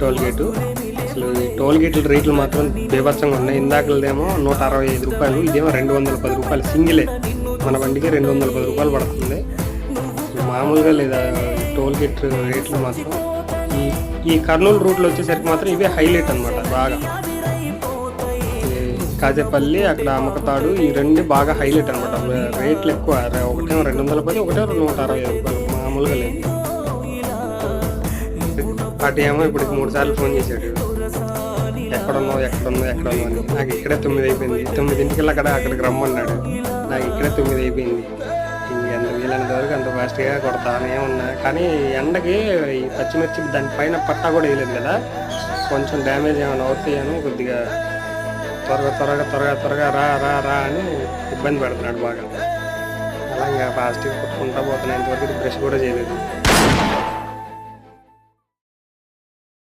Toll gate. అసలు ఈ toll గేట్ల రేట్లు మాత్రం బీభత్సంగా ఉన్నాయి. ఇందాకలదేమో 165 రూపాయలు, ఇదేమో 210 రూపాయలు. సింగిలే మన బండికి 210 రూపాయలు పడుతుంది. మామూలుగా లేదా టోల్ గేట్ రేట్లు మాత్రం. ఈ కర్నూలు రూట్లో వచ్చేసరికి మాత్రం ఇవే హైలైట్ అనమాట. బాగా కాజేపల్లి, అక్కడ అమ్మకతాడు, ఈ రెండు బాగా హైలైట్ అనమాట. రేట్లు ఎక్కువ. ఒకటేమో 210, ఒకటేమో 165 రూపాయలు. మామూలుగా లేదు. అటు ఏమో ఇప్పుడు 3 సార్లు ఫోన్ చేశాడు, ఎక్కడున్నావు అని. నాకు ఇక్కడే 9 అయిపోయింది. 9ంటికి అక్కడికి రమ్మన్నాడు. నాకు ఇక్కడే 9 అయిపోయింది. ఎంత వీలైనంత వరకు అంత ఫాస్ట్గా కొడతానే ఉన్నా. కానీ ఎండకి ఈ పచ్చిమిర్చి దానిపైన పట్టా కూడా వేయలేదు కదా, కొంచెం డ్యామేజ్ ఏమైనా అవుతాయని కొద్దిగా త్వరగా రా అని ఇబ్బంది పెడుతున్నాడు బాగా. అలా ఇంకా ఫాస్ట్గా కొట్టుకుంటా పోతున్నాయి. ఇంతవరకు బ్రష్ కూడా చేయలేదు.